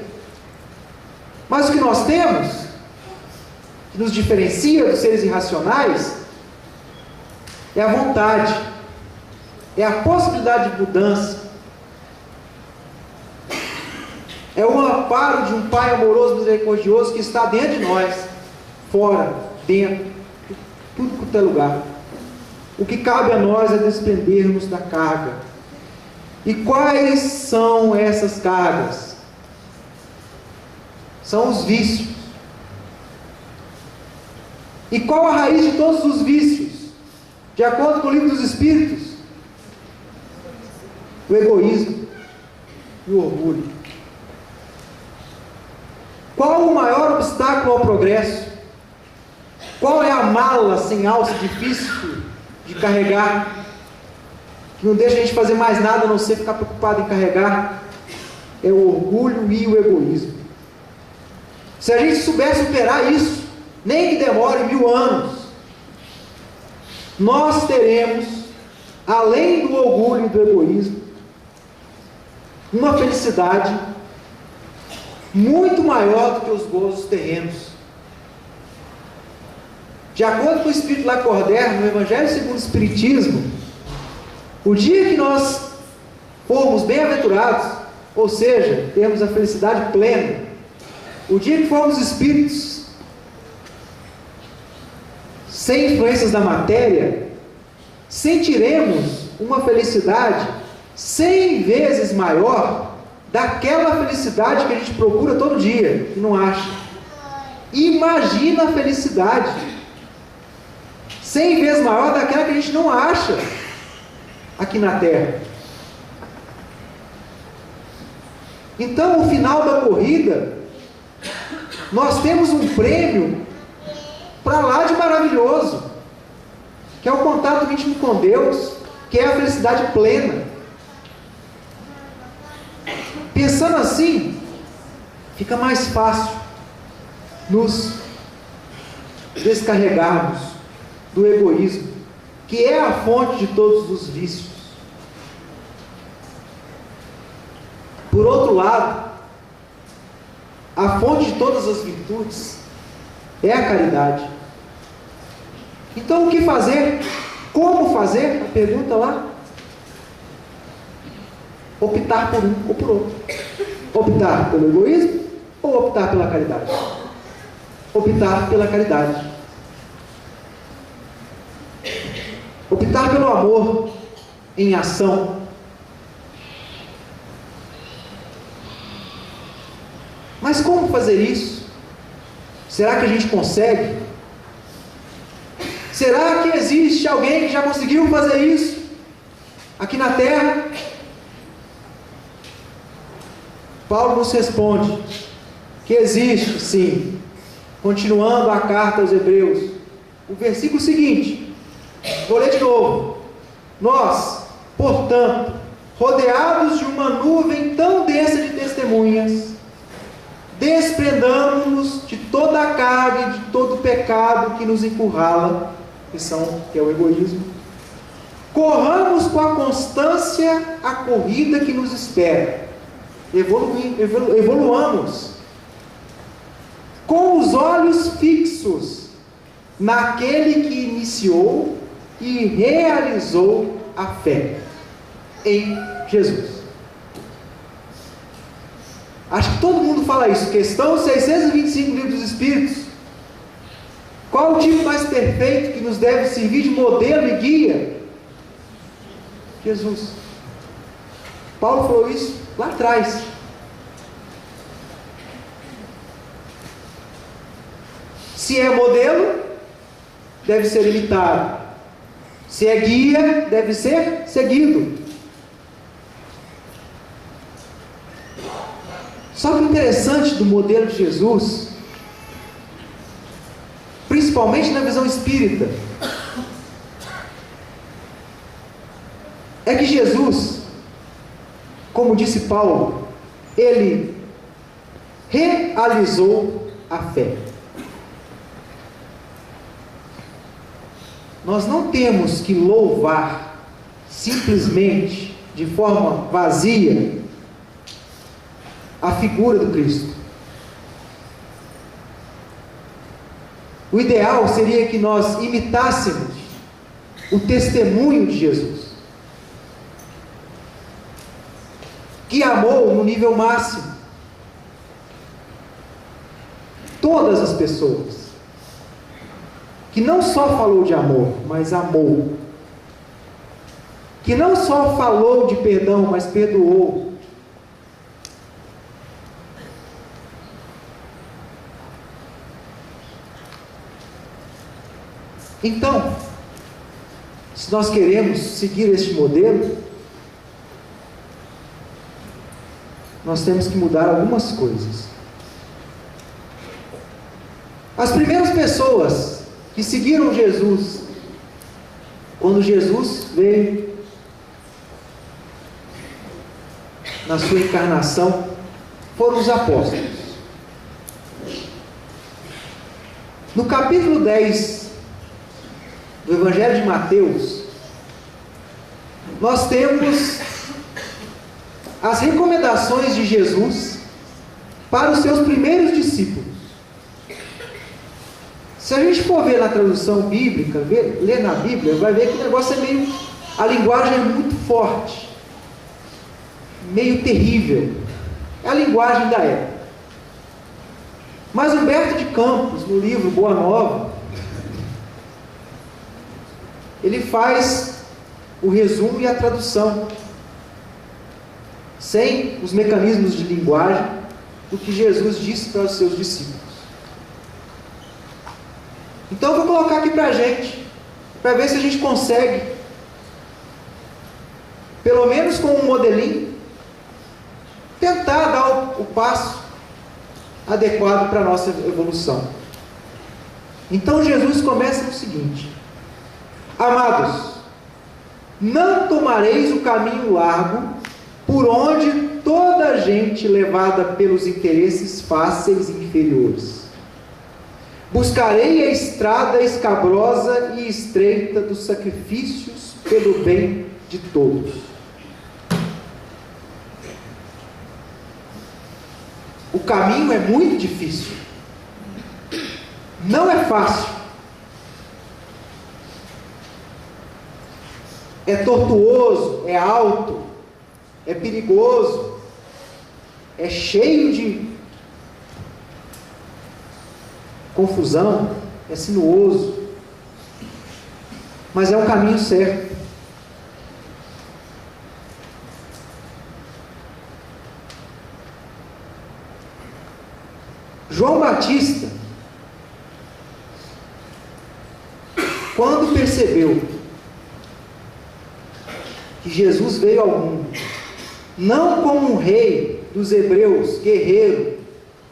Mas o que nós temos, que nos diferencia dos seres irracionais, é a vontade, é a possibilidade de mudança, é o amparo de um Pai amoroso, misericordioso que está dentro de nós, fora, dentro, tudo quanto é lugar. O que cabe a nós é desprendermos da carga. E quais são essas cargas? São os vícios. E qual a raiz de todos os vícios? De acordo com o Livro dos Espíritos, o egoísmo e o orgulho. Qual o maior obstáculo ao progresso? Qual é a mala sem alça difícil de carregar, que não deixa a gente fazer mais nada a não ser ficar preocupado em carregar? É o orgulho e o egoísmo. Se a gente souber superar isso, nem que demore 1000 anos, nós teremos, além do orgulho e do egoísmo, uma felicidade muito maior do que os gozos terrenos. De acordo com o Espírito Lacordaire, no Evangelho segundo o Espiritismo, o dia que nós formos bem-aventurados, ou seja, termos a felicidade plena, o dia que formos espíritos sem influências da matéria, sentiremos uma felicidade 100 vezes maior daquela felicidade que a gente procura todo dia e não acha. Imagina a felicidade 100 vezes maior daquela que a gente não acha aqui na Terra. Então, no final da corrida, nós temos um prêmio para lá de maravilhoso, que é o contato íntimo com Deus, que é a felicidade plena. Pensando assim, fica mais fácil nos descarregarmos do egoísmo, que é a fonte de todos os vícios. Por outro lado, a fonte de todas as virtudes é a caridade. Então, o que fazer? Como fazer? A pergunta lá. Optar por um ou por outro. Optar pelo egoísmo ou optar pela caridade? Optar pela caridade. Optar pelo amor em ação. Mas como fazer isso? Será que a gente consegue? Será que existe alguém que já conseguiu fazer isso aqui na Terra? Paulo nos responde que existe, sim. Continuando a carta aos Hebreus, o versículo seguinte, vou ler de novo. Nós, portanto, rodeados de uma nuvem tão densa de testemunhas, desprendamos-nos de toda a carga e de todo o pecado que nos encurrala, que é o egoísmo. Corramos com a constância a corrida que nos espera. Evoluamos com os olhos fixos naquele que iniciou e realizou a fé em Jesus. Acho que todo mundo fala isso. Questão 625 do Livro dos Espíritos. Qual o tipo mais perfeito que nos deve servir de modelo e guia? Jesus. Paulo falou isso lá atrás. Se é modelo, deve ser imitado. Se é guia, deve ser seguido. Só que o interessante do modelo de Jesus, principalmente na visão espírita, é que Jesus, como disse Paulo, ele realizou a fé. Nós não temos que louvar simplesmente, de forma vazia, a figura do Cristo. O ideal seria que nós imitássemos o testemunho de Jesus, que amou no nível máximo todas as pessoas, que não só falou de amor, mas amou, que não só falou de perdão, mas perdoou. Então, se nós queremos seguir este modelo, nós temos que mudar algumas coisas. As primeiras pessoas que seguiram Jesus, quando Jesus veio na sua encarnação, foram os apóstolos. No capítulo 10 do Evangelho de Mateus, nós temos as recomendações de Jesus para os seus primeiros discípulos. Se a gente for ver na tradução bíblica, ler na Bíblia, vai ver que o negócio é meio... A linguagem é muito forte, meio terrível. É a linguagem da época. Mas Humberto de Campos, no livro Boa Nova, ele faz o resumo e a tradução, sem os mecanismos de linguagem, do que Jesus disse para os seus discípulos. Então eu vou colocar aqui para a gente, para ver se a gente consegue, pelo menos com um modelinho, tentar dar o passo adequado para a nossa evolução. Então Jesus começa o seguinte: amados, não tomareis o caminho largo, por onde toda a gente levada pelos interesses fáceis e inferiores. Buscarei a estrada escabrosa e estreita dos sacrifícios pelo bem de todos. O caminho é muito difícil. Não é fácil. É tortuoso, é alto, é perigoso, é cheio de confusão, é sinuoso, mas é um caminho certo. João Batista, quando percebeu que Jesus veio ao mundo, não como um rei dos hebreus, guerreiro,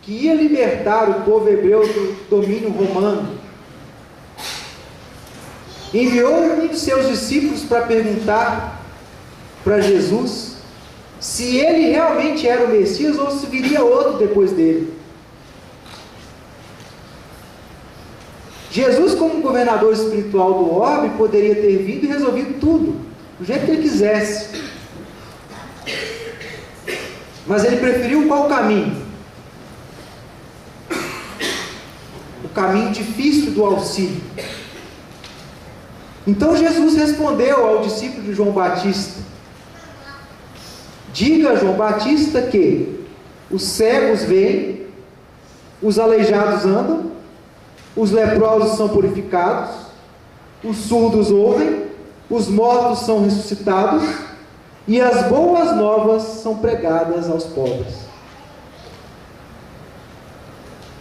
que ia libertar o povo hebreu do domínio romano, enviou um de seus discípulos para perguntar para Jesus se ele realmente era o Messias ou se viria outro depois dele. Jesus, como governador espiritual do orbe, poderia ter vindo e resolvido tudo, do jeito que ele quisesse. Mas ele preferiu qual caminho? O caminho difícil do auxílio. Então Jesus respondeu ao discípulo de João Batista: diga a João Batista que os cegos veem, os aleijados andam, os leprosos são purificados, os surdos ouvem, os mortos são ressuscitados, e as boas novas são pregadas aos pobres.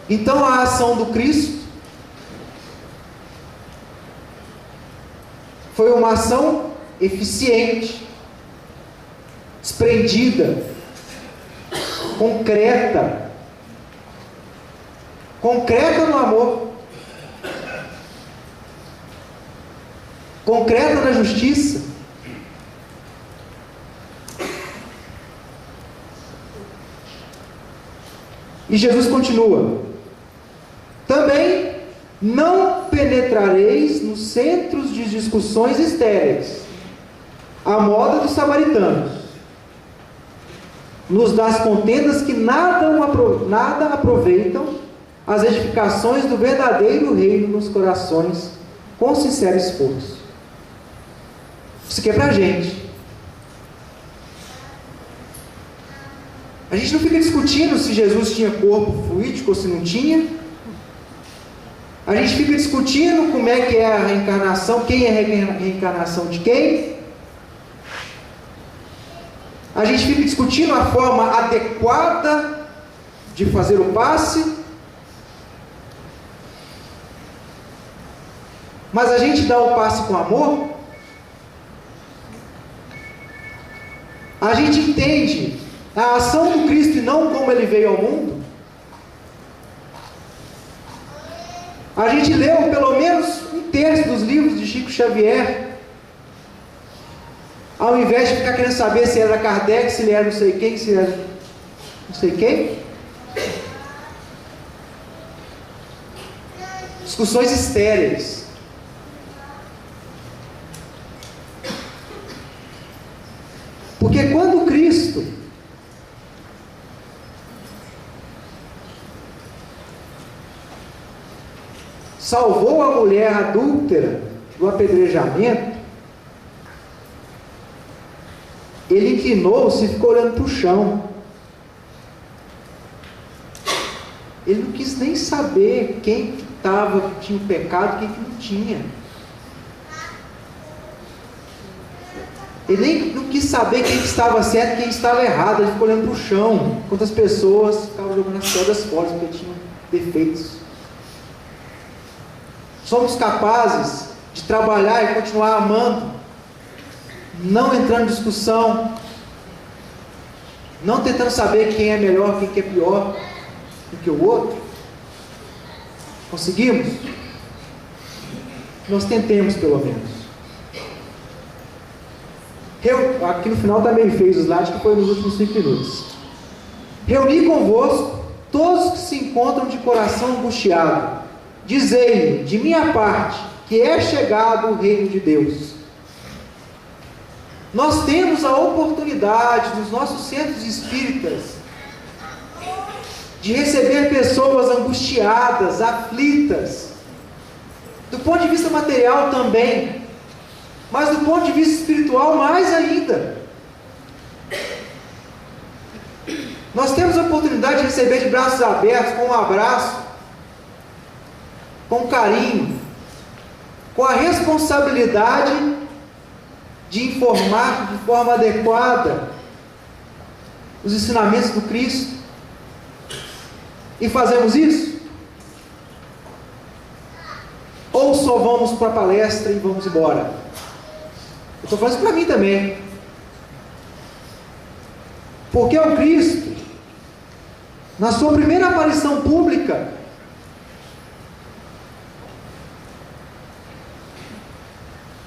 Então a ação do Cristo foi uma ação eficiente, desprendida, concreta no amor, concreta na justiça. E Jesus continua: também não penetrareis nos centros de discussões estéreis, à moda dos samaritanos, nos das contendas que nada aproveitam as edificações do verdadeiro reino nos corações, com sincero esforço. Isso aqui é pra gente. A gente não fica discutindo se Jesus tinha corpo fluídico ou se não tinha. A gente fica discutindo como é que é a reencarnação, quem é a reencarnação de quem. A gente fica discutindo a forma adequada de fazer o passe. Mas a gente dá o passe com amor. A gente entende a ação do Cristo e não como ele veio ao mundo. A gente leu pelo menos um terço dos livros de Chico Xavier, ao invés de ficar querendo saber se era Kardec, se ele era não sei quem, se era não sei quem. Discussões estéreis. Porque quando Cristo salvou a mulher adúltera do apedrejamento, ele inclinou-se e ficou olhando para o chão. Ele não quis nem saber quem que tinha o pecado e quem que não tinha. Ele nem não quis saber quem estava certo e quem estava errado. Ele ficou olhando para o chão, enquanto as pessoas ficavam jogando as pedras fora porque tinham defeitos. Somos capazes de trabalhar e continuar amando, não entrando em discussão, não tentando saber quem é melhor, quem que é pior do que o outro. Conseguimos? Nós tentemos, pelo menos. Aqui no final está meio feio o slide, que foi nos últimos 5 minutos. Reuni convosco todos que se encontram de coração angustiado. Dizei-lhe, de minha parte, que é chegado o reino de Deus. Nós temos a oportunidade nos nossos centros espíritas de receber pessoas angustiadas, aflitas, do ponto de vista material também, mas do ponto de vista espiritual mais ainda. Nós temos a oportunidade de receber de braços abertos, com um abraço, com carinho, com a responsabilidade de informar de forma adequada os ensinamentos do Cristo. E fazemos isso? Ou só vamos para a palestra e vamos embora? Eu estou falando isso para mim também. Porque o Cristo, na sua primeira aparição pública,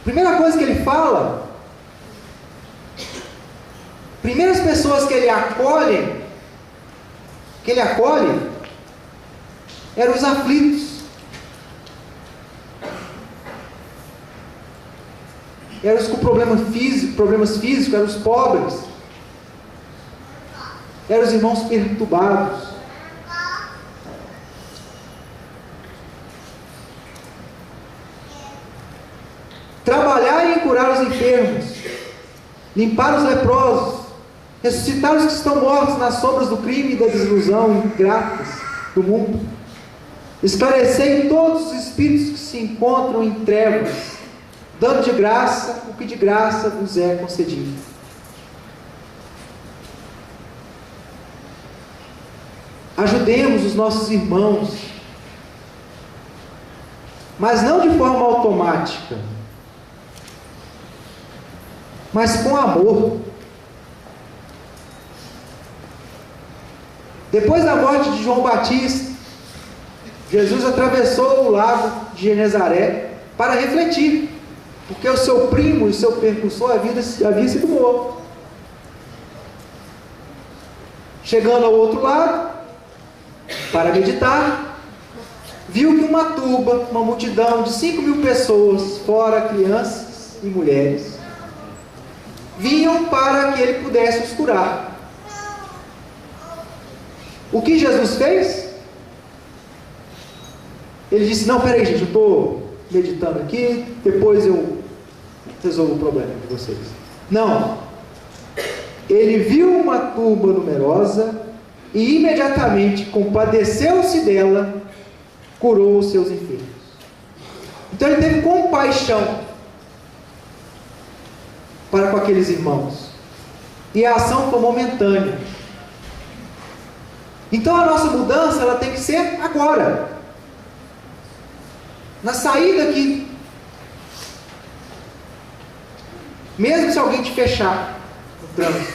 primeira coisa que ele fala, primeiras pessoas que ele acolhe, eram os aflitos, eram os com problemas físicos, eram os pobres, eram os irmãos perturbados. Trabalhar em curar os enfermos, limpar os leprosos, ressuscitar os que estão mortos nas sombras do crime e da desilusão ingratas do mundo, esclarecer todos os espíritos que se encontram em trevas, dando de graça o que de graça vos é concedido. Ajudemos os nossos irmãos, mas não de forma automática, mas com amor. Depois da morte de João Batista, Jesus atravessou o lago de Genezaré para refletir, porque o seu primo e o seu percursor havia sido morto. Chegando ao outro lado, para meditar, viu que uma turba, uma multidão de 5.000 pessoas, fora crianças e mulheres, vinham para que ele pudesse os curar. O que Jesus fez? Ele disse: não, peraí gente, eu estou meditando aqui, depois eu resolvo o problema de vocês. Não. Ele viu uma turba numerosa e imediatamente compadeceu-se dela, curou os seus enfermos. Então ele teve compaixão para com aqueles irmãos, e a ação foi momentânea. Então a nossa mudança, ela tem que ser agora, na saída aqui. Mesmo se alguém te fechar no trânsito,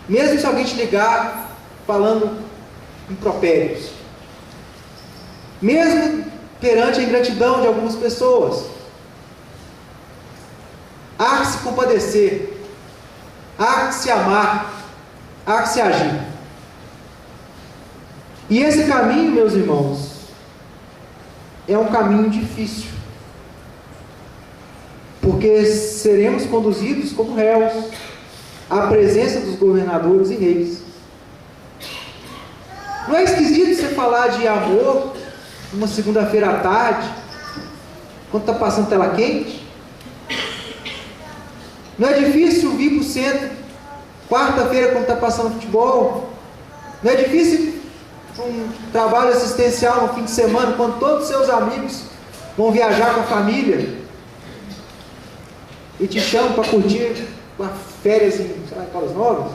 mesmo se alguém te ligar falando impropérios, mesmo perante a ingratidão de algumas pessoas, há que se compadecer, há que se amar, há que se agir. E esse caminho, meus irmãos, é um caminho difícil, porque seremos conduzidos como réus à presença dos governadores e reis. Não é esquisito você falar de amor numa segunda-feira à tarde, quando está passando tela quente? Não é difícil vir para o centro quarta-feira quando está passando futebol? Não é difícil um trabalho assistencial no fim de semana, quando todos os seus amigos vão viajar com a família e te chamam para curtir uma férias em, sei lá, em Caldas Novas?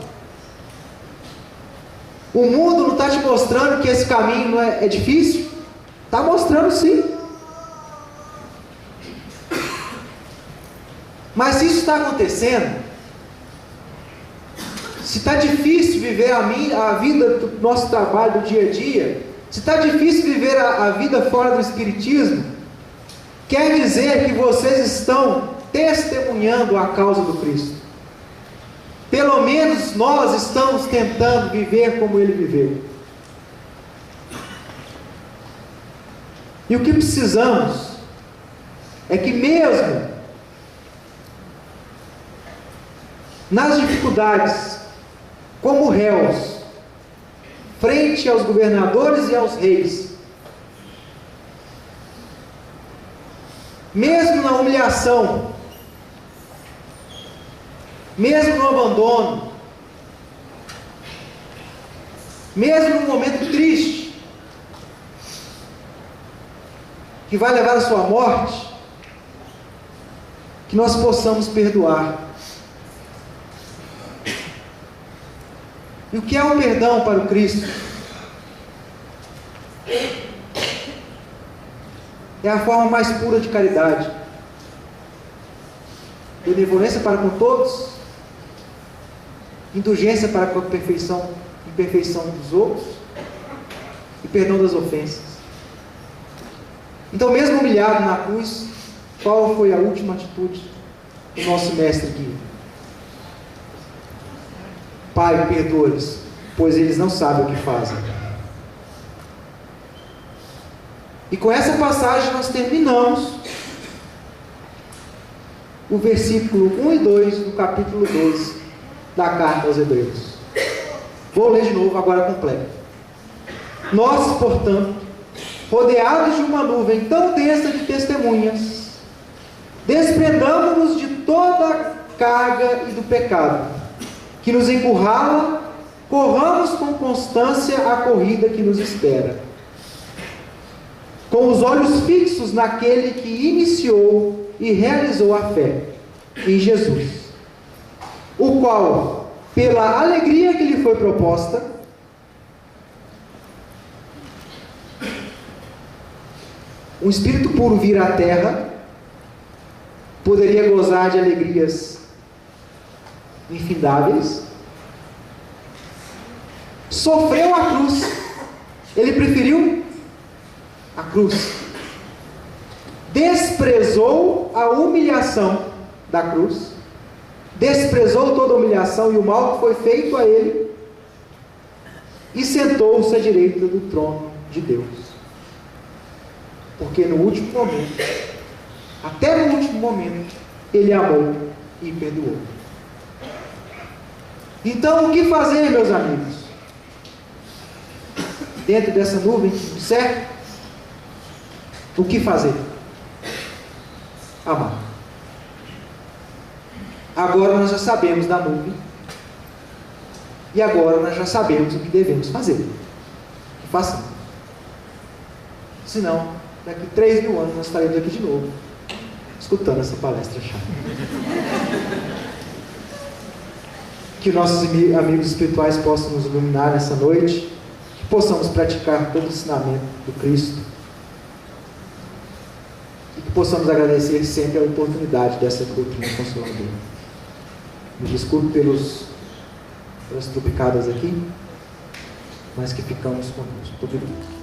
O mundo não está te mostrando que esse caminho não é difícil? Está mostrando sim. Mas se isso está acontecendo, se está difícil viver a vida do nosso trabalho do dia a dia, se está difícil viver a vida fora do Espiritismo, quer dizer que vocês estão testemunhando a causa do Cristo. Pelo menos nós estamos tentando viver como Ele viveu. E o que precisamos é que mesmo nas dificuldades, como réus, frente aos governadores e aos reis, mesmo na humilhação, mesmo no abandono, mesmo num momento triste, que vai levar à sua morte, que nós possamos perdoar. E o que é o perdão para o Cristo? É a forma mais pura de caridade. Benevolência para com todos, indulgência para com a imperfeição dos outros e perdão das ofensas. Então, mesmo humilhado na cruz, qual foi a última atitude do nosso mestre guia? Pai, perdoa-lhes, pois eles não sabem o que fazem. E com essa passagem nós terminamos o versículo 1 e 2 do capítulo 12 da carta aos Hebreus. Vou ler de novo, agora completo. Nós, portanto, rodeados de uma nuvem tão densa de testemunhas, desprendamo-nos de toda a carga e do pecado que nos encurrala, corramos com constância a corrida que nos espera, com os olhos fixos naquele que iniciou e realizou a fé, em Jesus, o qual, pela alegria que lhe foi proposta, um espírito puro vir à terra, poderia gozar de alegrias infindáveis, sofreu a cruz. Ele preferiu a cruz, desprezou a humilhação da cruz, desprezou toda a humilhação e o mal que foi feito a ele, e sentou-se à direita do trono de Deus, porque no último momento, até no último momento, ele amou e perdoou. Então, o que fazer, meus amigos? Dentro dessa nuvem, certo? O que fazer? Amar. Agora nós já sabemos da nuvem. E agora nós já sabemos o que devemos fazer. Que façamos. Senão, daqui 3.000 anos nós estaremos aqui de novo, escutando essa palestra chata. Que nossos amigos espirituais possam nos iluminar nessa noite, que possamos praticar todo o ensinamento do Cristo e que possamos agradecer sempre a oportunidade dessa doutrina consoladora. Me desculpe pelas tropicadas aqui, mas que ficamos conosco. Muito obrigado.